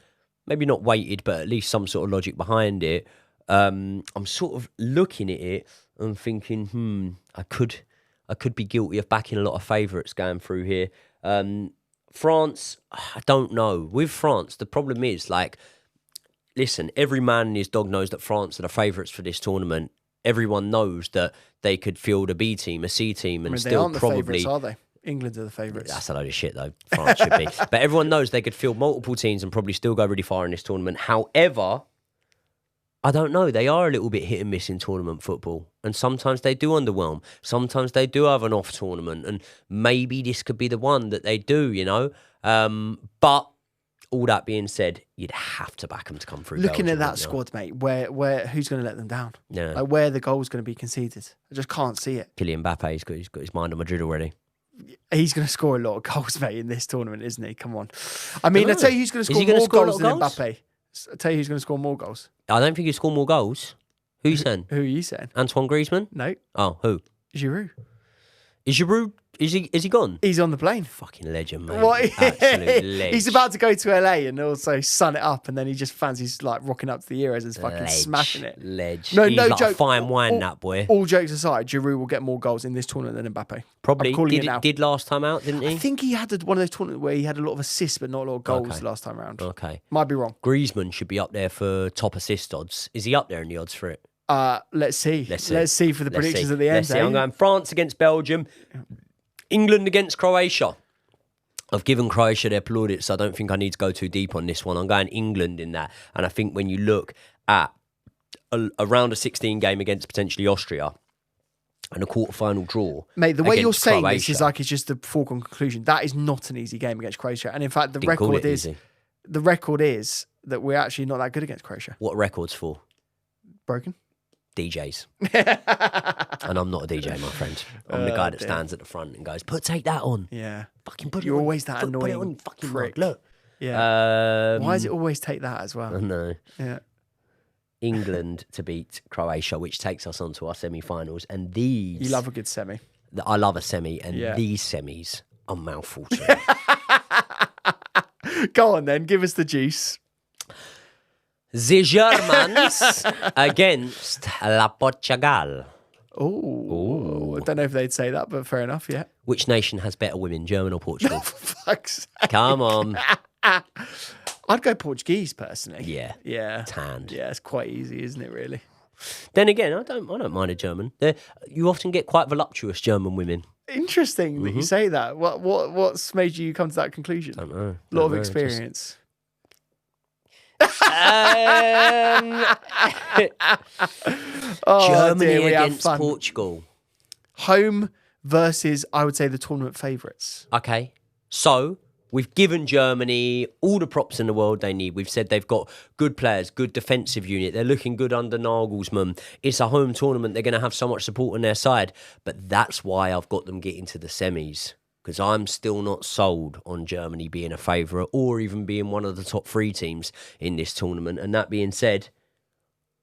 maybe not weighted, but at least some sort of logic behind it, I'm sort of looking at it and thinking, I could be guilty of backing a lot of favourites going through here. France, I don't know. With France, the problem is, like, listen, every man and his dog knows that France are the favourites for this tournament. Everyone knows that they could field a B team, a C team, and they still aren't probably. the favourites, are they? England are the favourites. That's a load of shit, though. France should be. But everyone knows they could field multiple teams and probably still go really far in this tournament. However, I don't know. They are a little bit hit and miss in tournament football. And sometimes they do underwhelm. Sometimes they do have an off tournament. And maybe this could be the one that they do, you know. But all that being said, you'd have to back them to come through. Looking Belgium, at that wouldn't you? squad, mate, where who's going to let them down? Yeah. Like, where the goal's going to be conceded? I just can't see it. Kylian Mbappe, he's got his mind on Madrid already. He's going to score a lot of goals, mate, in this tournament, isn't he? Come on. I mean, I Dunno. tell you who's going to Is he score gonna more score a lot goals of than goals? Mbappe. I tell you who's going to score more goals. I don't think he'll score more goals. Who you saying? Who are you saying? Antoine Griezmann? No, Oh, who? Giroud. Is Giroud, is he gone? He's on the plane. Fucking legend, mate. What? Absolute legend. He's about to go to LA and also sun it up, and then he just fancies like rocking up to the Euros and fucking Ledge, smashing it. Ledge. No, He's no like joke. a fine wine, that boy. All jokes aside, Giroud will get more goals in this tournament than Mbappe. Probably I'm calling it now. did last time out, didn't he? I think he had one of those tournaments where he had a lot of assists but not a lot of goals Okay. last time around. Okay. Might be wrong. Griezmann should be up there for top assist odds. Is he up there in the odds for it? Let's see. Let's see. Let's see for the Let's predictions see. at the end. Let's see. eh? I'm going France against Belgium, England against Croatia. I've given Croatia their plaudits, so I don't think I need to go too deep on this one. I'm going England in that. And I think when you look at a round of 16 game against potentially Austria and a quarter-final draw, Mate, the way you're against saying Croatia, this is like it's just a foregone conclusion. That is not an easy game against Croatia. And in fact, didn't call it easy. the record is that we're actually not that good against Croatia. What records for? Broken. DJs. And I'm not a DJ, my friend. I'm the guy that stands at the front and goes, take that on. Yeah. Fucking put it You're on. always that Put it annoying on, fucking prick. mug. Look. Yeah. Why does it always take that as I well? know. Yeah. England to beat Croatia, which takes us on to our semi-finals. And these... You love a good semi. I love a semi, and Yeah. these semis are mouthful to me. Go on then, give us the juice. The Germans against La Portugal. Oh, I don't know if they'd say that, but fair enough, yeah. Which nation has better women, German or Portugal? Fuck's Come on. I'd go Portuguese personally. Yeah. Yeah. Tanned. Yeah, it's quite easy, isn't it, really? Then again, I don't mind a German. You often get quite voluptuous German women. Interesting that you say that. What's made you come to that conclusion? Don't know. A lot of experience. Oh, Germany dear, we have against fun. Portugal. Home versus, I would say, the tournament favourites. Okay. So we've given Germany all the props in the world they need. We've said they've got good players, good defensive unit. They're looking good under Nagelsmann. It's a home tournament. They're going to have so much support on their side. But that's why I've got them getting to the semis. Because I'm still not sold on Germany being a favourite or even being one of the top 3 teams in this tournament. And that being said,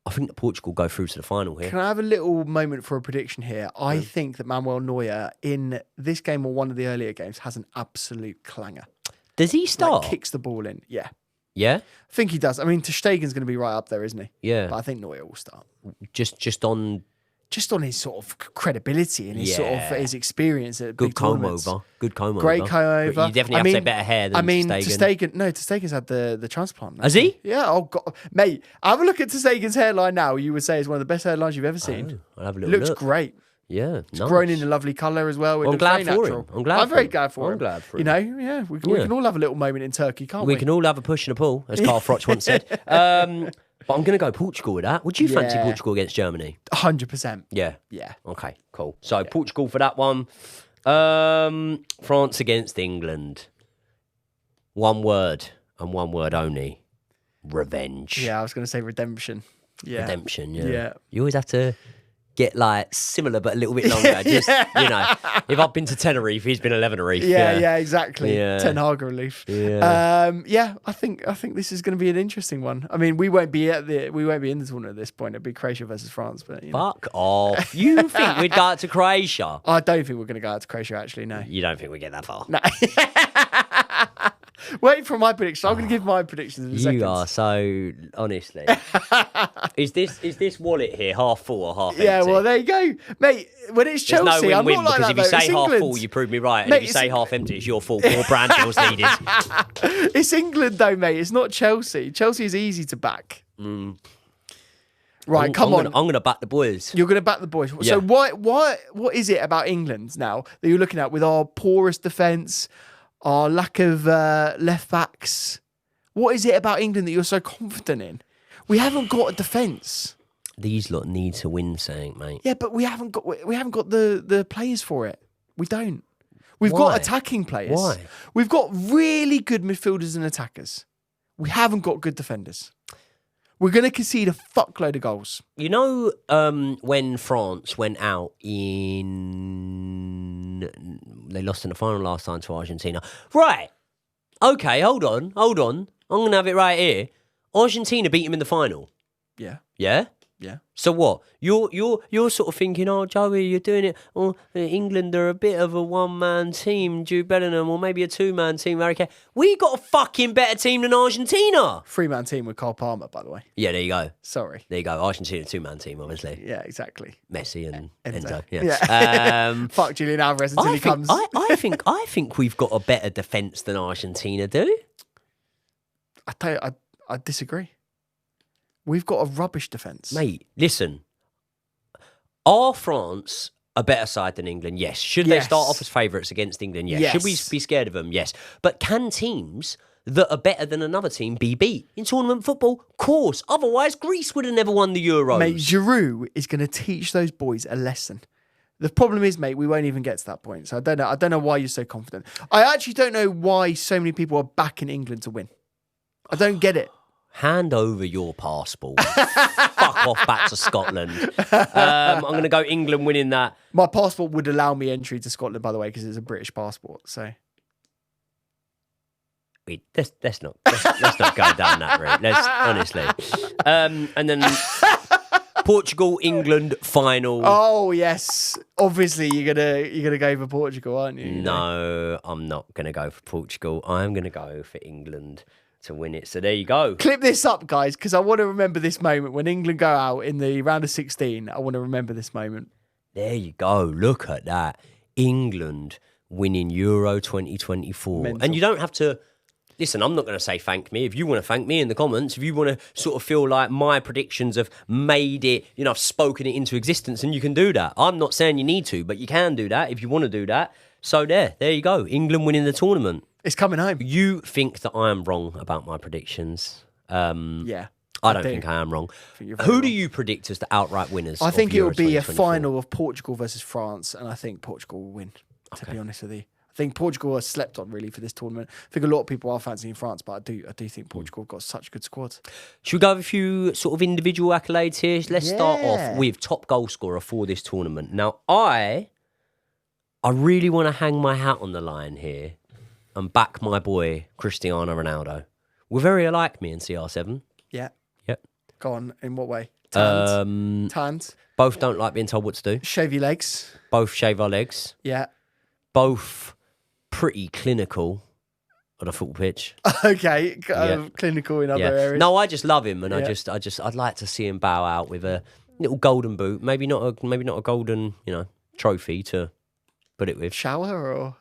I think that Portugal go through to the final here. Can I have a little moment for a prediction here? I think that Manuel Neuer in this game or one of the earlier games has an absolute clanger. Does he start? Like, kicks the ball in. Yeah. Yeah? I think he does. I mean, Ter Stegen's going to be right up there, isn't he? Yeah. But I think Neuer will start. Just on Just on his sort of credibility and his sort of Yeah. his experience at good big comb tournaments. over. Good comb over. Great comb over. But you definitely have to say better hair than Ter Stegen. Stegen's had the transplant. Has he? Yeah. Oh god, mate, have a look at Ter Stegen's hairline now. You would say it's one of the best hairlines you've ever seen. I'll have a It little looks look. great. Yeah, nice. Grown in a lovely colour as well. It I'm looks glad very for natural. him. I'm glad I'm for very him. glad for I'm him. glad for You him. know, yeah, we can all have a little moment in Turkey, can't we? We can all have a push and a pull, as Carl Froch once said. But I'm going to go Portugal with that. Would you fancy Yeah. Portugal against Germany? 100%. Yeah. Yeah. Okay, cool. So Portugal for that one. France against England. One word and one word only. Revenge. Yeah, I was going to say redemption. Yeah. Redemption, yeah. Yeah. You always have to get like similar but a little bit longer. Just you know, if I've been to Tenerife, he's been 11 Reef. Yeah, exactly. Yeah. Ten Hag relief. Yeah. I think this is going to be an interesting one. I mean, we won't be in the tournament at this point. It'll be Croatia versus France, but Fuck off. You think we'd go out to Croatia? I don't think we're going to go out to Croatia. Actually, no. You don't think we get that far? No. Wait for my prediction. I'm going to give my predictions in a second. You are so honestly. Is this wallet here half full or half empty? Yeah, well, there you go, mate. When it's There's Chelsea, no I'm win-win not like because that. if you though. say It's half England. full, you prove me right, and Mate, if you say half empty, it's your fault. More brand deals needed. It's England, though, mate. It's not Chelsea. Chelsea is easy to back. Right, I'm come on. I'm gonna back the boys. You're going to back the boys. Yeah. So what is it about England now that you're looking at with our porous defence, our lack of left backs? What is it about England that you're so confident in? We haven't got a defence. These lot need to win something, mate. Yeah, but we haven't got the players for it. We don't. We've Why? got attacking players. Why? We've got really good midfielders and attackers. We haven't got good defenders. We're going to concede a fuckload of goals. You know, when France went out they lost in the final last time to Argentina. Right. Okay, hold on. I'm going to have it right here. Argentina beat him in the final. Yeah. Yeah? Yeah. So what? You're sort of thinking, oh, Joey, you're doing it. Oh, England are a bit of a one-man team, Jude Bellingham, or maybe a two-man team, Harry Kane. We got a fucking better team than Argentina. 3-man team with Cole Palmer, by the way. Yeah, there you go. Sorry. There you go. Argentina two-man team, obviously. Yeah, exactly. Messi and Enzo. Enzo. Yeah. Fuck Julian Alvarez until he comes. I think we've got a better defence than Argentina do. I tell you, I disagree. We've got a rubbish defence. Mate, listen. Are France a better side than England? Yes. Should they Yes. start off as favourites against England? Yes. Yes. Should we be scared of them? Yes. But can teams that are better than another team be beat in tournament football? Of course. Otherwise, Greece would have never won the Euros. Mate, Giroud is going to teach those boys a lesson. The problem is, mate, we won't even get to that point. So I don't know why you're so confident. I actually don't know why so many people are backing England to win. I don't get it. Hand over your passport. Fuck off back to Scotland. I'm going to go England winning that. My passport would allow me entry to Scotland, by the way, because it's a British passport. So Wait, let's not go down that route. Let's honestly. And then Portugal, England final. oh yes, obviously you're gonna go for Portugal, aren't you? No, I'm not going to go for Portugal. I'm going to go for England to win it. So there you go. Clip this up, guys, because I want to remember this moment when England go out in the round of 16. I want to remember this moment. There you go. Look at that. England winning Euro 2024. Mental. And you don't have to... Listen, I'm not going to say thank me. If you want to thank me in the comments, if you want to sort of feel like my predictions have made it, I've spoken it into existence, and you can do that. I'm not saying you need to, but you can do that if you want to do that. So there you go. England winning the tournament. It's coming home. You think that I am wrong about my predictions? Yeah. I don't think I am wrong. think you're very Who do wrong. you predict as the outright winners? I of think it Euro will be a 2024? final of Portugal versus France, and I think Portugal will win, to be honest with you. I think Portugal has slept on really for this tournament. I think a lot of people are fancying France, but I do think Portugal have got such a good squad. Should we go with a few sort of individual accolades here? Let's start Yeah. off with top goal scorer for this tournament. Now, I really want to hang my hat on the line here and back my boy Cristiano Ronaldo. We're very alike, me and CR7. Yeah. Yep. Go on. In what way? Tanned. Tanned. Both don't like being told what to do. Shave your legs. Both shave our legs. Yeah. Both pretty clinical on a football pitch. Okay. Yeah. Clinical in other Yeah. areas. No, I just love him, and Yeah. I'd like to see him bow out with a little golden boot. Maybe not a golden, trophy to put it with. Shower or?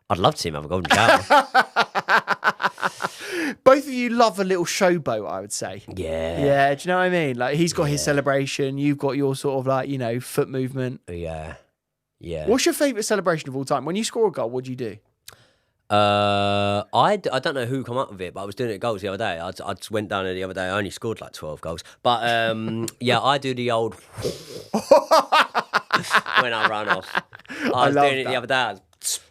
I'd love to see him have a golden shower. Both of you love a little showboat, I would say. Yeah. Yeah, do you know what I mean? Like he's got his celebration, you've got your sort of like, foot movement. Yeah. Yeah. What's your favourite celebration of all time? When you score a goal, what do you do? I don't know who come up with it, but I was doing it at goals the other day. I just went down there the other day. I only scored like 12 goals. But yeah, I do the old when I run off. I was love doing it that. the other day. I was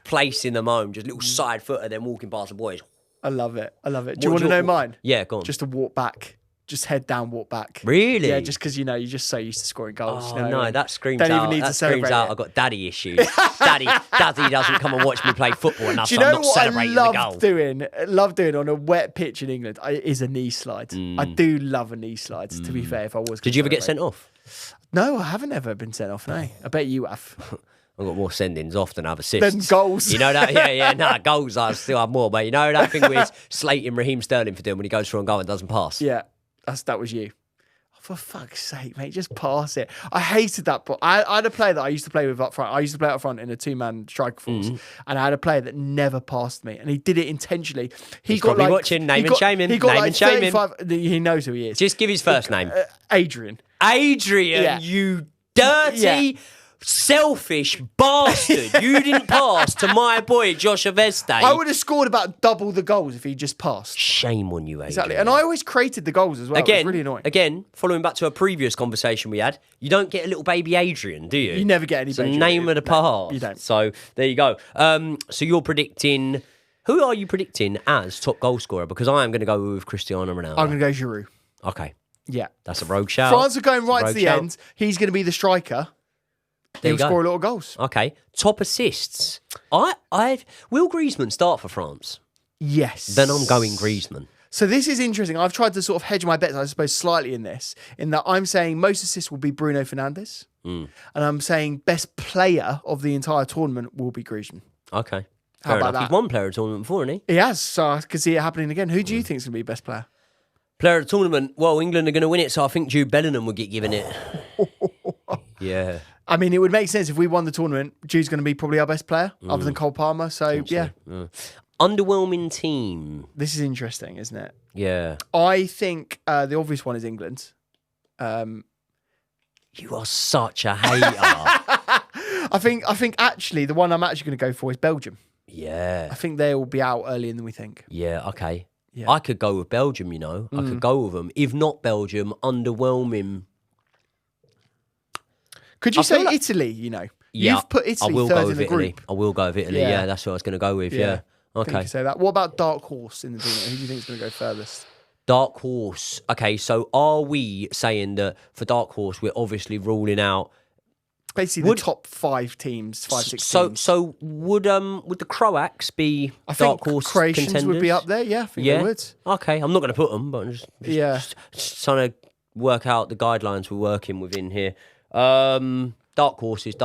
placing them home, just little side footer, then walking past the boys. I love it. I love it. Do you What want to know mine? Yeah, go on. Just to walk back. just head down, walk back. Really? Yeah, just because you're just so used to scoring goals. Oh you know what I no, mean? that screams Don't out. even need That to screams celebrate out. it. I've got daddy issues. Daddy doesn't come and watch me play football enough, Do you so I'm know not what I celebrating the goal. love doing on a wet pitch in England is a knee slide. I do love a knee slide. To be fair, if I was, Did you ever get sent off? No, I haven't ever been sent off. No, I bet you have. I've got more sendings off than I've assists. Then goals. You know that? Yeah. Nah, goals I still have more. But you know that thing with slating Raheem Sterling for doing when he goes through on goal and doesn't pass? Yeah, that was you. Oh, for fuck's sake, mate, just pass it. I hated that. But I had a player that I used to play with up front. I used to play up front in a 2-man striker force, and I had a player that never passed me, and he did it intentionally. He's probably watching. Name and shame him. He got Name like and shame him. 35. He knows who he is. Just give his first name. Adrian. Adrian, Yeah. you dirty, selfish bastard. You didn't pass to my boy, Josh Aveste. I would have scored about double the goals if he just passed. Shame on you, Adrian. Exactly. And I always created the goals as well. It was really annoying. Again, following back to a previous conversation we had, you don't get a little baby Adrian, do you? You never get any It's the baby name Adrian. of the part. you don't. So there you go. So you're predicting. Who are you predicting as top goal scorer? Because I am going to go with Cristiano Ronaldo. I'm going to go Giroud. Okay, Yeah. that's a rogue shout. France are going right to Rogue the shout. end. He's going to be the striker. There He'll you go. score a lot of goals. Okay, top assists. Will Griezmann start for France? Yes. Then I'm going Griezmann. So this is interesting. I've tried to sort of hedge my bets, I suppose, slightly in this, in that I'm saying most assists will be Bruno Fernandes, and I'm saying best player of the entire tournament will be Griezmann. Okay. How Fair about enough. that? He's won player of the tournament before, hasn't he? He has, so I could see it happening again. Who do you think is going to be best player? Player of the tournament. Well, England are going to win it, so I think Jude Bellingham will get given it. Yeah. I mean, it would make sense if we won the tournament. Jude's going to be probably our best player, other than Cole Palmer. So, yeah, Underwhelming team. this is interesting, isn't it? Yeah. I think the obvious one is England. You are such a hater. I think actually the one I'm actually going to go for is Belgium. Yeah. I think they will be out earlier than we think. Yeah, okay. Yeah. I could go with Belgium, you know. I could go with them. If not Belgium, underwhelming. Could you I feel say like- Italy? You know, Yeah, you've put I Italy will third go in with the Italy. group. I will go with Italy. Yeah. Yeah, that's what I was going to go with. Yeah. I think you Okay. could say that. What about dark horse in the tournament? Who do you think is going to go furthest? Dark horse. Okay, so are we saying that for dark horse we're obviously ruling out? Basically, the top 5 teams, 5-6 teams. So would the Croats be I dark think horse Croatians contenders? would be up there. Yeah, I think Yeah. they would. Okay, I'm not going to put them, but I'm Yeah. just trying to work out the guidelines we're working within here. Dark horses. Do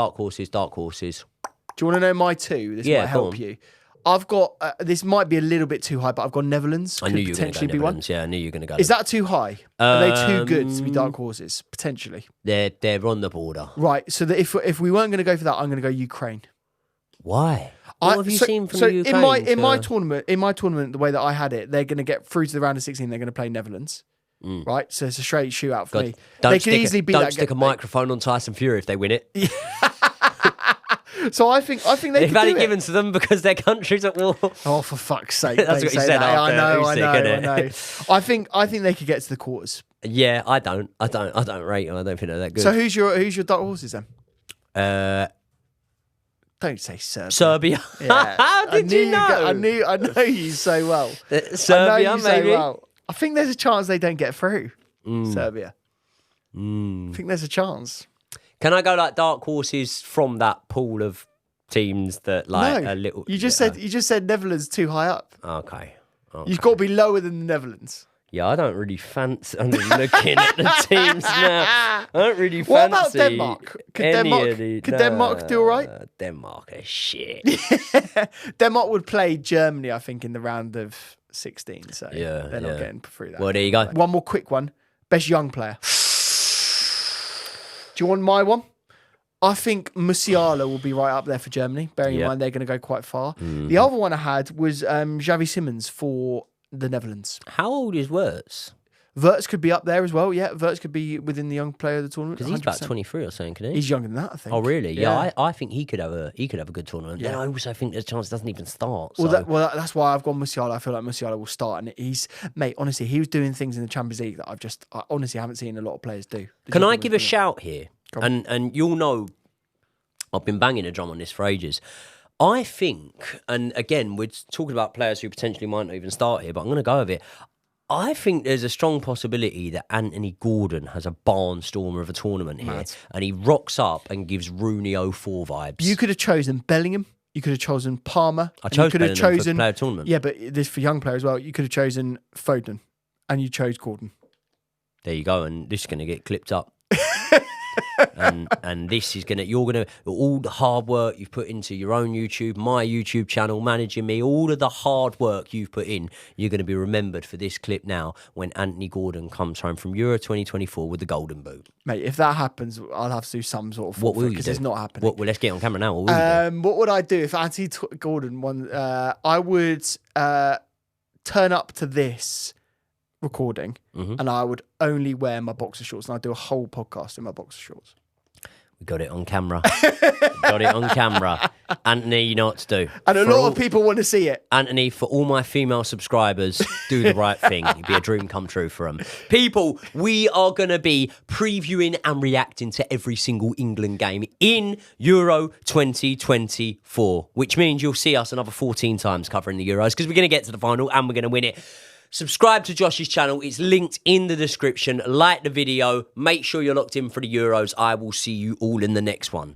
you want to know my 2? This Yeah, might go help on. you. I've got this might be a little bit too high, but I've got Netherlands. I Could knew you were going to potentially go be one. Netherlands. Yeah, I knew you were going to go. Is that too high? Are they too good to be dark horses? Potentially. They're on the border. Right. So that if we weren't going to go for that, I'm going to go Ukraine. Why? What have you seen from the Ukraine? In my tournament, the way that I had it, they're going to get through to the round of 16. They're going to play Netherlands, right? So it's a straight shootout for me. They could easily beat that. Don't stick a microphone on Tyson Fury if they win it. So I think they They've could had do it it. given to them because their country's at war. Oh, for fuck's sake! That's don't what you say said that. after. I know. Usyk, I know. innit? I think they could get to the quarters. Yeah, I don't rate them. I don't think they're that good. So who's your dark horses then? uh, Don't say Serbia. Serbia. Yeah. How did you know? I know you so well. I know Serbia, you so maybe. well. I think there's a chance they don't get through. Serbia. I think there's a chance. Can I go like dark horses from that pool of teams that like No, a little? you just said Netherlands too high up. Okay. You've got to be lower than the Netherlands. Yeah, I don't really fancy. I'm looking at the teams now. I don't really fancy. What about Denmark? Could any Denmark- of the- could Denmark do all right? Denmark is shit. Denmark would play Germany, I think, in the round of 16. So Yeah, they're not yeah. getting through that. Well, there you go. One more quick one. Best young player. Do you want my one? I think Musiala will be right up there for Germany, bearing in Yeah. mind they're going to go quite far. The other one I had was Xavi Simons for the Netherlands. How old is Wirtz? Wirtz could be up there as well. Yeah, Wirtz could be within the young player of the tournament. Because he's about 100%. 23 or something, can he? He's younger than that, I think. Oh really? Yeah, I think he could have a good tournament. Yeah. Yeah, I also think there's a chance it doesn't even start. Well, so- that's why I've gone Musiala. I feel like Musiala will start, and mate. Honestly, he was doing things in the Champions League that I honestly haven't seen a lot of players do. Can I give a shout here? And you'll know, I've been banging a drum on this for ages. I think, and again, we're talking about players who potentially might not even start here, but I'm going to go with it. I think there's a strong possibility that Anthony Gordon has a barnstormer of a tournament here, and he rocks up and gives Rooney 04 vibes. You could have chosen Bellingham. You could have chosen Palmer. I chose you could have Bellingham chosen for player tournament. Yeah, but this for young players as well. You could have chosen Foden, and you chose Gordon. There you go, and this is going to get clipped up. and this is you're gonna all the hard work you've put into your own YouTube, my YouTube channel, managing me, all of the hard work you've put in, you're going to be remembered for this clip now when Anthony Gordon comes home from Euro 2024 with the golden boot. Mate, if that happens, I'll have to do some sort of what will you do? Because it's not happening. Well, let's get on camera now. What will you do? What would I do if Anthony Gordon won? I would turn up to this recording and I would only wear my boxer shorts, and I'd do a whole podcast in my boxer shorts. We got it on camera. Got it on camera. Anthony, you know what to do. And a lot of people want to see it. Anthony, for all my female subscribers, do the right thing. It'd be a dream come true for them. People, we are going to be previewing and reacting to every single England game in Euro 2024, which means you'll see us another 14 times covering the Euros, because we're going to get to the final and we're going to win it. Subscribe to Josh's channel. It's linked in the description. Like the video. Make sure you're locked in for the Euros. I will see you all in the next one.